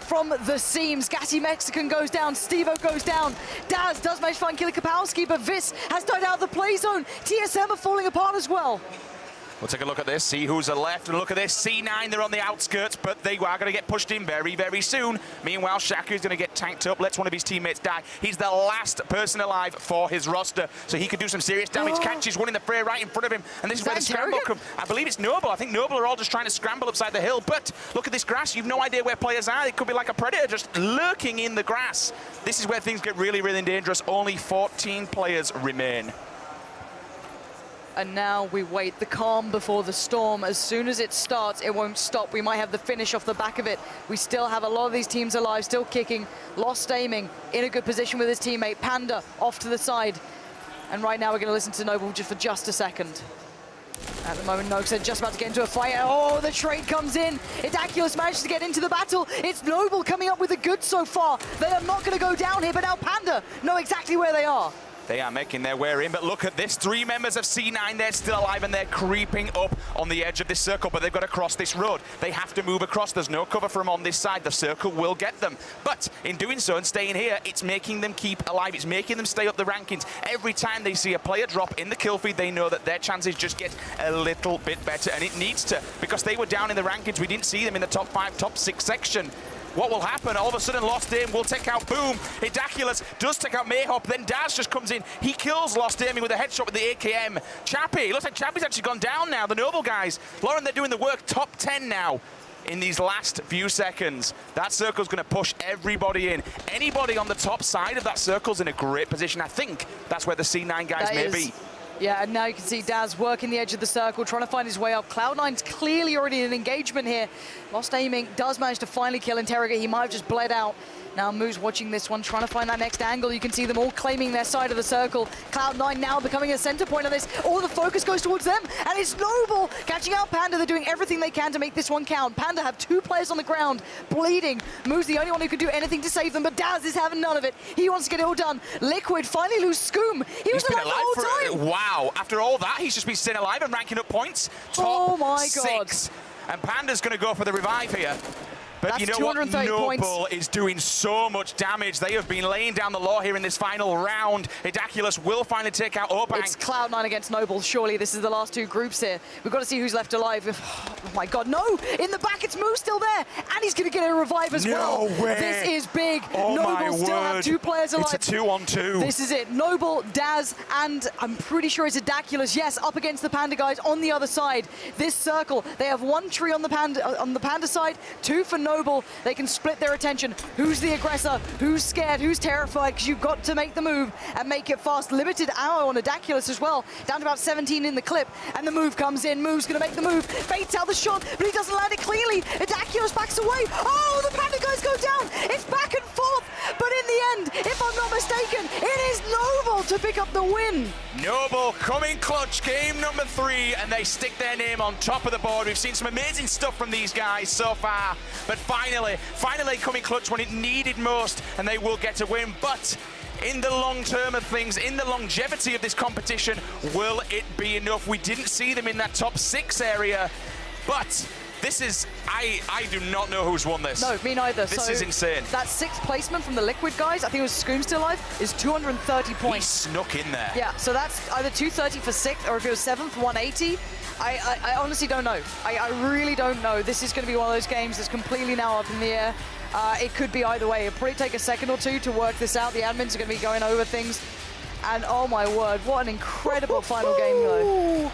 from the seams. Gassy Mexican goes down, Stevo goes down. Daz does manage to find Killer Kapowski, but Vis has died out of the play zone. TSM are falling apart as well. We'll take a look at this, see who's left, and look at this. C9, they're on the outskirts, but they are going to get pushed in very, very soon. Meanwhile, Shaku's going to get tanked up, lets one of his teammates die. He's the last person alive for his roster, so he could do some serious damage. Catches one in the fray right in front of him, and this is where the scramble comes. I believe it's Noble. I think Noble are all just trying to scramble upside the hill, but look at this grass. You've no idea where players are. It could be like a predator just lurking in the grass. This is where things get really, really dangerous. Only 14 players remain. And now we wait, the calm before the storm. As soon as it starts, it won't stop. We might have the finish off the back of it. We still have a lot of these teams alive, still kicking. Lost aiming, in a good position with his teammate. Panda off to the side. And right now we're going to listen to Noble just for just a second. At the moment, Nox are just about to get into a fight. Oh, the trade comes in. Hidaculus manages to get into the battle. It's Noble coming up with the goods so far. They are not going to go down here, but now Panda know exactly where they are. They are making their way in, but look at this. 3 members of C9, they're still alive, and they're creeping up on the edge of this circle, but they've got to cross this road. They have to move across. There's no cover for them on this side. The circle will get them. But in doing so and staying here, it's making them keep alive. It's making them stay up the rankings. Every time they see a player drop in the kill feed, they know that their chances just get a little bit better, and it needs to, because they were down in the rankings. We didn't see them in the top 5, top 6 section. What will happen? All of a sudden, Lost Aim will take out Boom. Hidaculus does take out Mayhop. Then Daz just comes in. He kills Lost Aiming with a headshot with the AKM. Chappie, looks like Chappie's actually gone down now. The Noble guys. Lauren, they're doing the work. Top 10 now in these last few seconds. That circle's going to push everybody in. Anybody on the top side of that circle's in a great position. I think that's where the C9 guys may be. Yeah, and now you can see Daz working the edge of the circle, trying to find his way up. Cloud9's clearly already in an engagement here. Lost Aiming does manage to finally kill Interrogate. He might have just bled out. Now Moo's watching this one, trying to find that next angle. You can see them all claiming their side of the circle. Cloud9 now becoming a center point of this. All the focus goes towards them, and it's Noble catching out Panda. They're doing everything they can to make this one count. Panda have 2 players on the ground, bleeding. Moo's the only one who can do anything to save them, but Daz is having none of it. He wants to get it all done. Liquid finally lose Scoom. He was alive the whole time. Wow, after all that, he's just been staying alive and ranking up points. Top 6. And Panda's going to go for the revive here. But that's, you know what? Noble points. is doing so much damage. They have been laying down the law here in this final round. Hidaculus will finally take out Obang. It's Cloud9 against Noble. Surely this is the last 2 groups here. We've got to see who's left alive. Oh my God, no! In the back, it's Moo still there, and he's going to get a revive as well. No way! This is big. Oh Noble still have 2 players alive. It's a 2-on-2. This is it. Noble, Daz, and I'm pretty sure it's Hidaculus. Yes, up against the Panda guys on the other side. This circle, they have 1 tree on the Panda side, 2 for Noble. They can split their attention. Who's the aggressor? Who's scared? Who's terrified? Because you've got to make the move and make it fast. Limited ammo on Hidaculus as well. Down to about 17 in the clip. And the move comes in. Moo's going to make the move. Baits out the shot, but he doesn't land it cleanly. Hidaculus backs away. Oh, the Panda guys go down. It's back and forth. But in the end, if I'm not mistaken, it is Noble to pick up the win. Noble coming clutch, game number 3, and they stick their name on top of the board. We've seen some amazing stuff from these guys so far, but finally coming clutch when it needed most, and they will get a win. But in the long term of things, in the longevity of this competition, will it be enough? We didn't see them in that top 6 area, but This is, I do not know who's won this. No, me neither. This so is insane. That 6th placement from the Liquid guys, I think it was Scoom still alive, is 230 He points. snuck in there. Yeah, so that's either 230 for 6th, or if it was 7th, 180. I honestly don't know. I really don't know. This is going to be one of those games that's completely now up in the air. It could be either way. It'll probably take a second or two to work this out. The admins are going to be going over things. And oh my word, what an incredible final game though.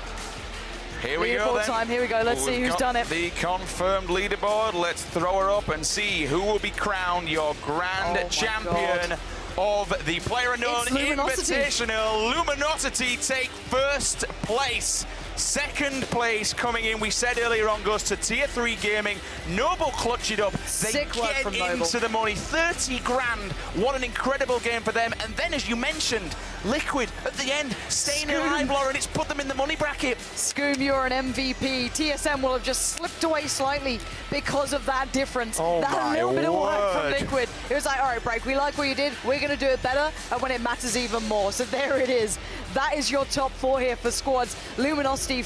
Here we go then. Time. Here we go. Let's see who's done it. The confirmed leaderboard. Let's throw her up and see who will be crowned your grand champion of the Playerunknown Invitational. Luminosity take first place. Second place coming in, we said earlier on, goes to Tier 3 Gaming. Noble clutch it up. They get into the money. 30 grand. What an incredible game for them. And then, as you mentioned, Liquid at the end, staying alive, Lauren. It's put them in the money bracket. Scoom, you're an MVP. TSM will have just slipped away slightly because of that difference. That little bit of work from Liquid. It was like, all right, Break, we like what you did. We're going to do it better, and when it matters even more. So there it is. That is your top 4 here for squads. Luminosity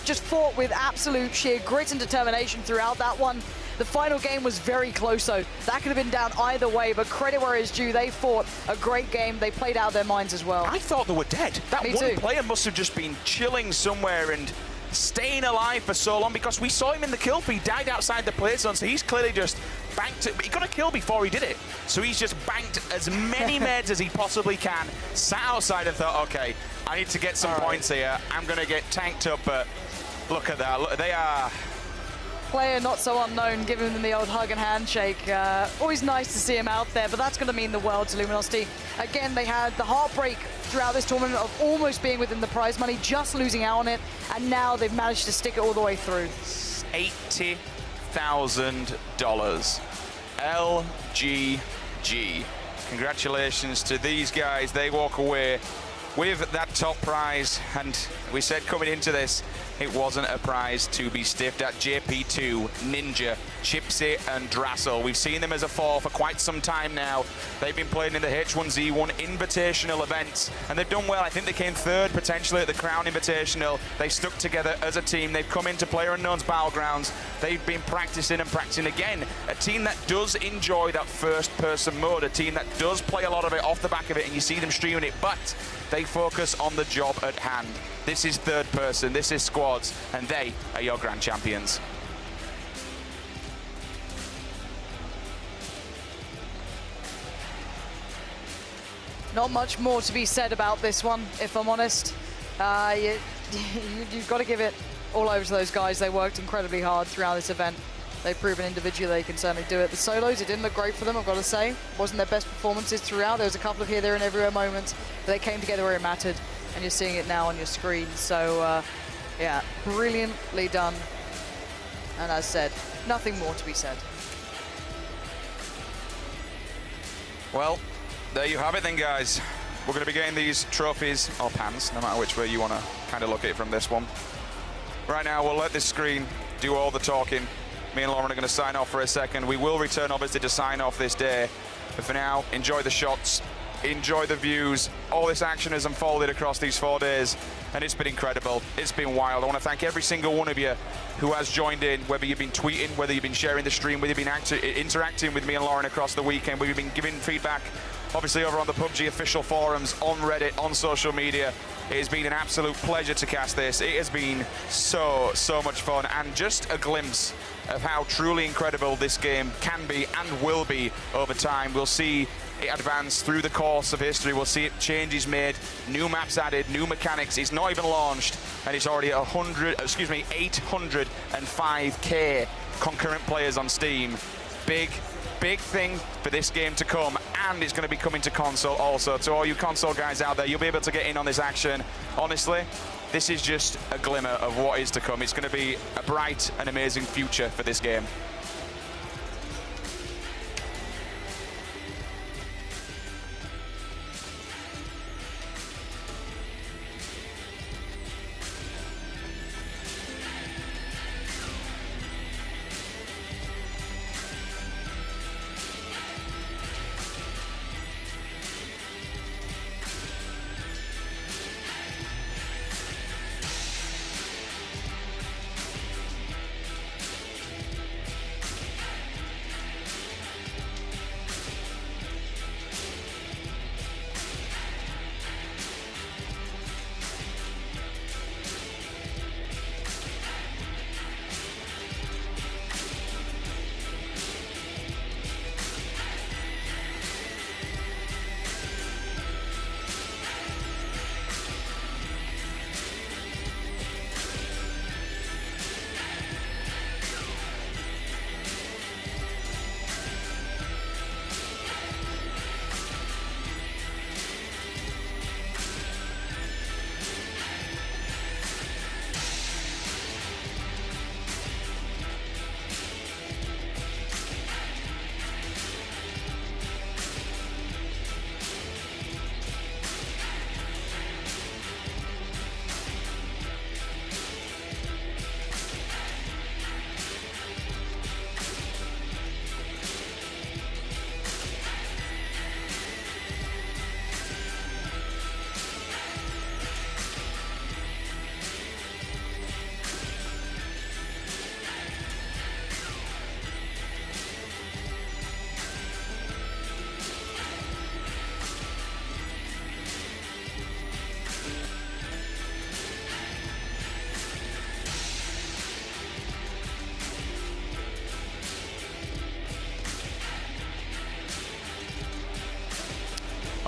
just fought with absolute sheer grit and determination throughout that one. The final game was very close, though. That could have been down either way, but credit where it's due. They fought a great game. They played out their minds as well. I thought they were dead. That one player must have just been chilling somewhere and staying alive for so long, because we saw him in the kill feed, died outside the play zone, so he's clearly just banked it. He got a kill before he did it, so he's just banked as many meds as he possibly can, sat outside and thought, okay, I need to get some points here. I'm going to get tanked up, but look at that. Look, they are... Player not so unknown, giving them the old hug and handshake. Always nice to see him out there, but that's going to mean the world to Luminosity. Again, they had the heartbreak throughout this tournament of almost being within the prize money, just losing out on it, and now they've managed to stick it all the way through. $80,000. LGG. Congratulations to these guys. They walk away with that top prize, and we said coming into this, it wasn't a prize to be stiffed at. JP2, Ninja, Chipsy and Drassel. We've seen them as a 4 for quite some time now. They've been playing in the H1Z1 Invitational events, and they've done well. I think they came 3rd potentially at the Crown Invitational. They stuck together as a team. They've come into Playerunknown's Battlegrounds. They've been practicing and practicing again. A team that does enjoy that first-person mode, a team that does play a lot of it off the back of it, and you see them streaming it, but they focus on the job at hand. This is third person, this is squads, and they are your grand champions. Not much more to be said about this one, if I'm honest. You've got to give it all over to those guys. They worked incredibly hard throughout this event. They've proven individually they can certainly do it. The solos, it didn't look great for them, I've got to say. Wasn't their best performances throughout. There was a couple of here, there, and everywhere moments, but they came together where it mattered, and you're seeing it now on your screen. So, yeah, brilliantly done. And as said, nothing more to be said. Well, there you have it then, guys. We're going to be getting these trophies, or pans, no matter which way you want to kind of look at it from this one. Right now, we'll let this screen do all the talking. Me and Lauren are going to sign off for a second. We will return, obviously, to sign off this day. But for now, enjoy the shots, enjoy the views. All this action has unfolded across these 4 days, and it's been incredible. It's been wild. I want to thank every single one of you who has joined in, whether you've been tweeting, whether you've been sharing the stream, whether you've been interacting with me and Lauren across the weekend, whether you've been giving feedback, obviously over on the PUBG official forums, on Reddit, on social media. It has been an absolute pleasure to cast this. It has been so much fun, and just a glimpse of how truly incredible this game can be and will be over time. We'll see it advance through the course of history. We'll see it changes made, new maps added, new mechanics. It's not even launched, and it's already 805k concurrent players on Steam. Big thing for this game to come, and it's going to be coming to console also. To all you console guys out there, you'll be able to get in on this action. Honestly, this is just a glimmer of what is to come. It's going to be a bright and amazing future for this game.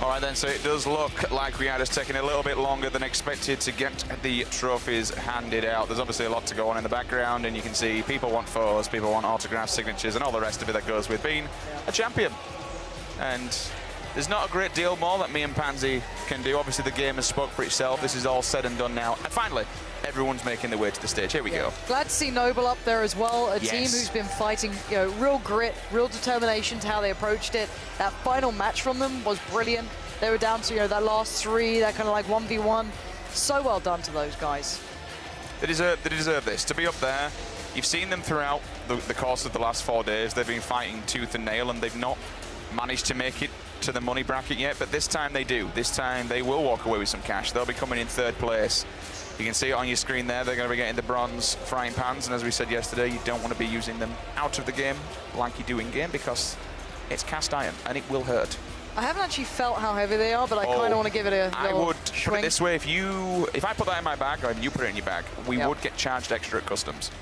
All right then, so it does look like we are just taking a little bit longer than expected to get the trophies handed out. There's obviously a lot to go on in the background, and you can see people want photos, people want autographs, signatures, and all the rest of it that goes with being a champion. And there's not a great deal more that me and Pansy can do. Obviously, the game has spoke for itself. This is all said and done now. And finally, everyone's making their way to the stage. Here we go. Glad to see Noble up there as well. A Yes. team who's been fighting, real grit, real determination to how they approached it. That final match from them was brilliant. They were down to, that last 3, that kind of like 1v1. So well done to those guys. They deserve this. To be up there, you've seen them throughout the course of the last 4 days. They've been fighting tooth and nail, and they've not managed to make it to the money bracket yet, but this time they do. This time they will walk away with some cash. They'll be coming in 3rd place. You can see it on your screen there. They're going to be getting the bronze frying pans, and as we said yesterday, you don't want to be using them out of the game like you do in game, because it's cast iron and it will hurt. I haven't actually felt how heavy they are, but I kind of want to give it a I little would swing. put it this way: if I put that in my bag, or if you put it in your bag, we would get charged extra at customs.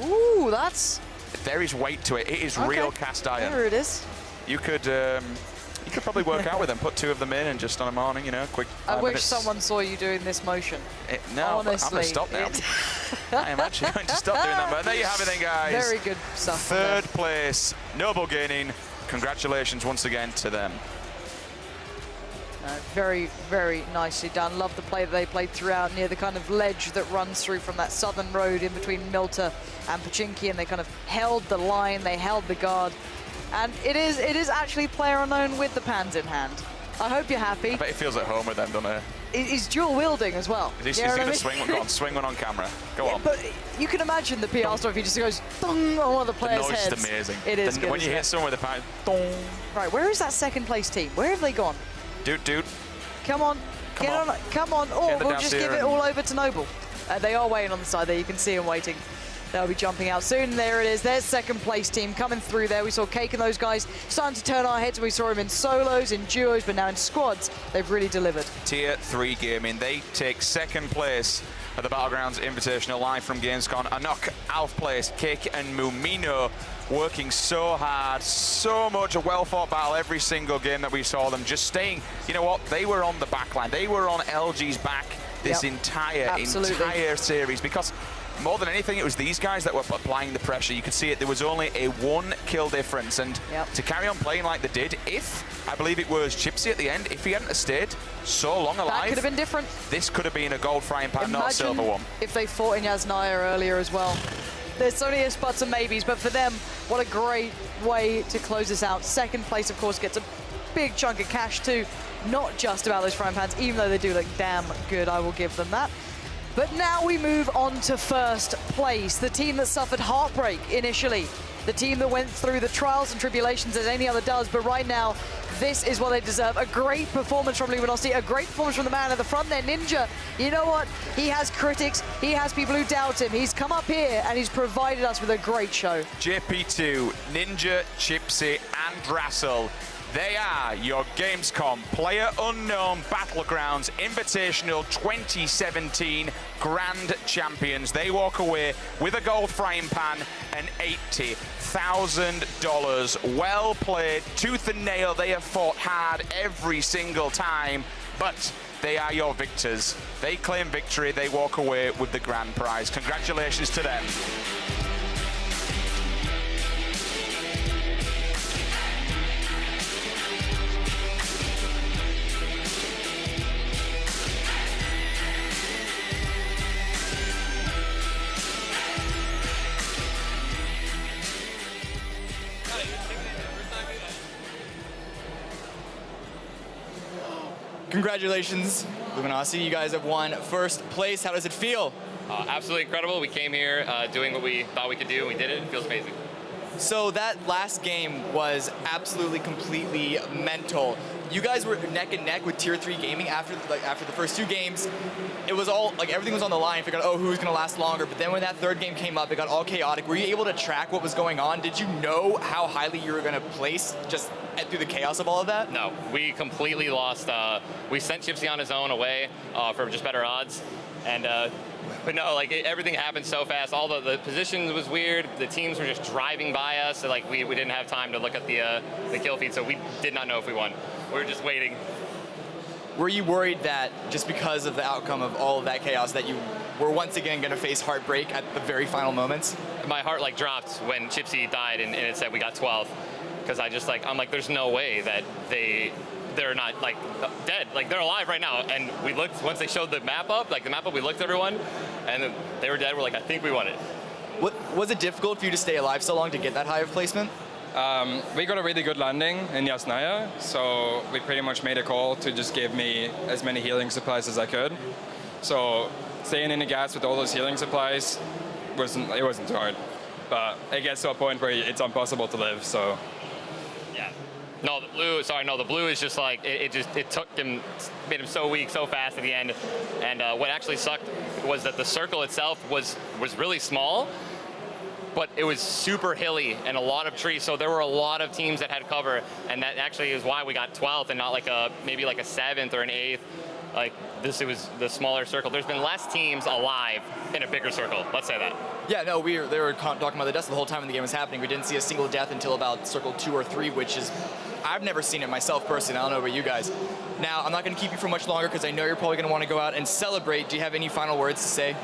Ooh, that's... There is weight to it. It is real cast iron. There it is. You could probably work out with them, put 2 of them in, and just on a morning, quick 5 I wish minutes. someone saw you doing this motion. No, honestly, I'm going to stop now. I am actually going to stop doing that. But there you have it then, guys. Very good stuff. 3rd place, Noble gaining. Congratulations once again to them. Very, very nicely done. Love the play that they played throughout near the kind of ledge that runs through from that southern road in between Milta and Pachinki, and they kind of held the line, they held the guard. And it is actually Playerunknown with the pans in hand. I hope you're happy. I bet he feels at home with them, doesn't he? He's dual wielding as well. He's going to swing one. Go on, swing one on camera. Go on. But you can imagine the PR stuff. He just goes dong on one of the players' The noise heads. is amazing. It is good. When you hit someone with a pan, dong. Right, where is that 2nd place team? Where have they gone? Dude. Come on. Get on. Come on. Or we'll just give it all over to Noble. They are waiting on the side there. You can see them waiting. They'll be jumping out soon. There it is. There's 2nd place team coming through there. We saw Cake and those guys starting to turn our heads. We saw them in solos, in duos, but now in squads. They've really delivered. Tier 3 gaming. They take 2nd place at the Battlegrounds Invitational live from Gamescom. Anok, Alf Place, Cake and Mumino working so hard, so much, a well-fought battle every single game that we saw them just staying. You know what? They were on the back line. They were on LG's back this entire series, because more than anything, it was these guys that were applying the pressure. You could see it. There was only a 1 kill difference, and to carry on playing like they did, I believe it was Chipsy at the end, if he hadn't have stayed so long alive, that could have been different. This could have been a gold frying pan, not a silver one. If they fought in Yasnaya earlier as well. There's only a buts and maybes, but for them, what a great way to close this out. 2nd place, of course, gets a big chunk of cash too. Not just about those frying pans, even though they do look damn good, I will give them that. But now we move on to 1st place, the team that suffered heartbreak initially. The team that went through the trials and tribulations as any other does, but right now, this is what they deserve. A great performance from Luminosity, a great performance from the man at the front there, Ninja. You know what? He has critics, he has people who doubt him. He's come up here and he's provided us with a great show. JP2, Ninja, Chipsy, and Drassel. They are your Gamescom Playerunknown Battlegrounds Invitational 2017 Grand Champions. They walk away with a gold frying pan and $80,000. Well played, tooth and nail. They have fought hard every single time, but they are your victors. They claim victory. They walk away with the grand prize. Congratulations to them. Congratulations, Luminosity. You guys have won 1st place. How does it feel? Absolutely incredible. We came here doing what we thought we could do, and we did it. It feels amazing. So that last game was absolutely, completely mental. You guys were neck and neck with Tier 3 Gaming after the first 2 games. It was all, everything was on the line. Figured, oh, who's gonna last longer? But then when that 3rd game came up, it got all chaotic. Were you able to track what was going on? Did you know how highly you were gonna place just through the chaos of all of that? No, we completely lost. We sent Chipsy on his own away for just better odds. And but no, everything happened so fast. All the positions was weird. The teams were just driving by us. So we didn't have time to look at the kill feed, so we did not know if we won. We were just waiting. were you worried that just because of the outcome of all of that chaos that you were once again going to face heartbreak at the very final moments? My heart like dropped when Chipsy died and it said we got 12th, because I'm like, there's no way that they're not like dead, like they're alive right now. And we looked, once they showed the map up, we looked at everyone, and they were dead. We're like, I think we won it. Was it difficult for you to stay alive so long to get that high of placement? We got a really good landing in Yasnaya, so we pretty much made a call to just give me as many healing supplies as I could. So staying in the gas with all those healing supplies wasn't too hard. But it gets to a point where it's impossible to live, so. Yeah. No, the blue is just like, it took him, made him so weak so fast at the end. And what actually sucked was that the circle itself was really small, but it was super hilly and a lot of trees, so there were a lot of teams that had cover, and that actually is why we got 12th and not like maybe like a 7th or an 8th. Like it was the smaller circle. There's been less teams alive in a bigger circle, let's say that. Yeah, no, they were talking about the deaths the whole time when the game was happening. We didn't see a single death until about circle 2 or 3, which is, I've never seen it myself personally. I don't know about you guys. Now, I'm not going to keep you for much longer because I know you're probably going to want to go out and celebrate. Do you have any final words to say?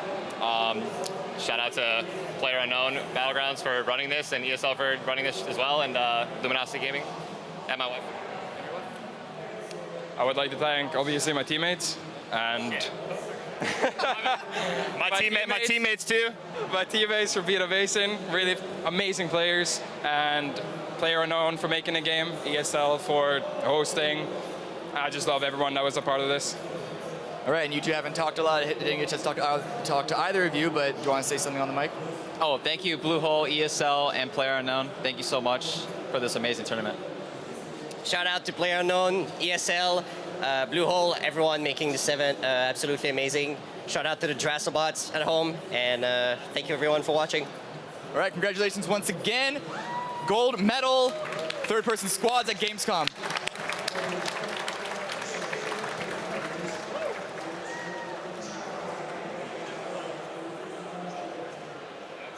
Shout out to Playerunknown, Battlegrounds for running this, and ESL for running this as well, and Luminosity Gaming, and my wife. I would like to thank, obviously, my teammates, and my teammates too. My teammates for being amazing, really amazing players, and Playerunknown for making the game, ESL for hosting. I just love everyone that was a part of this. All right, and you two haven't talked a lot. Didn't get a chance to talk to either of you, but do you want to say something on the mic? Oh, thank you, Bluehole, ESL, and Playerunknown. Thank you so much for this amazing tournament. Shout out to Playerunknown, ESL, Bluehole, everyone making this event absolutely amazing. Shout out to the Drasobots at home, and thank you everyone for watching. All right, congratulations once again. Gold medal, third-person squads at Gamescom.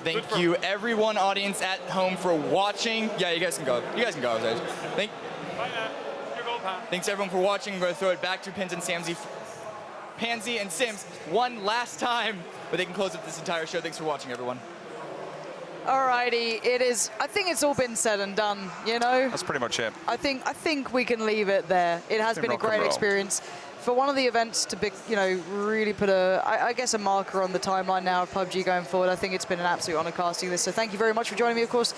Thank you, everyone, audience at home, for watching. Yeah, you guys can go. You guys can go. Thanks, everyone, for watching. We're going to throw it back to Pansy and Sims one last time, but they can close up this entire show. Thanks for watching, everyone. Alrighty, I think it's all been said and done, you know? That's pretty much it. I think we can leave it there. It has been a great experience. For one of the events to be, really put I guess a marker on the timeline now of PUBG going forward, I think it's been an absolute honor casting this. So thank you very much for joining me, of course.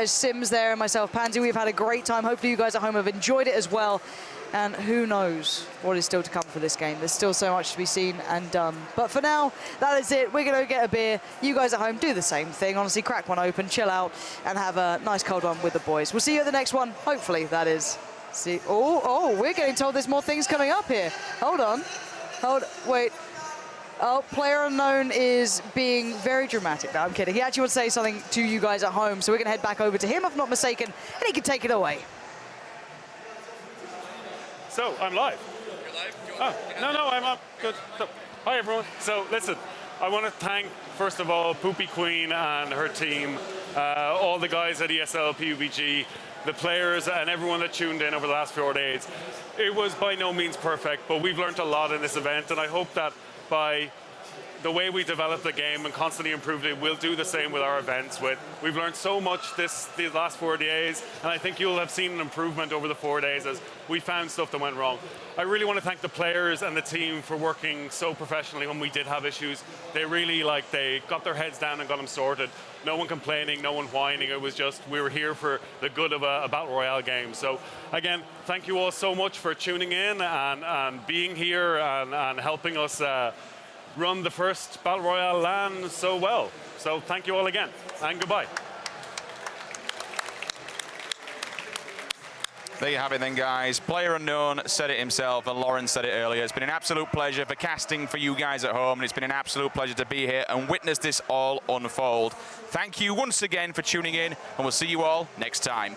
Sims there and myself, Pansy. We've had a great time. Hopefully you guys at home have enjoyed it as well. And who knows what is still to come for this game. There's still so much to be seen and done. But for now, that is it. We're going to get a beer. You guys at home, do the same thing. Honestly, crack one open, chill out, and have a nice cold one with the boys. We'll see you at the next one. Hopefully, that is. See. Oh, we're getting told there's more things coming up here. Hold on. Wait. Oh, Playerunknown is being very dramatic. No, I'm kidding. He actually wants to say something to you guys at home, so we're going to head back over to him, if not mistaken, and he can take it away. So, I'm live. You're live? No, I'm up. Good. So, hi, everyone. So, listen, I want to thank, first of all, Poopy Queen and her team, all the guys at ESL, PUBG, the players, and everyone that tuned in over the last 4 days. It was by no means perfect, but we've learned a lot in this event, and I hope that by the way we develop the game and constantly improved it, we'll do the same with our events. We've learned so much these last 4 days, and I think you'll have seen an improvement over the 4 days as we found stuff that went wrong. I really want to thank the players and the team for working so professionally when we did have issues. They really, they got their heads down and got them sorted. No one complaining, no one whining. It was just, we were here for the good of a Battle Royale game. So again, thank you all so much for tuning in and being here and helping us run the first Battle Royale LAN so well. So thank you all again, and goodbye. There you have it then, guys. Playerunknown said it himself, and Lauren said it earlier. It's been an absolute pleasure for casting for you guys at home, and it's been an absolute pleasure to be here and witness this all unfold. Thank you once again for tuning in, and we'll see you all next time.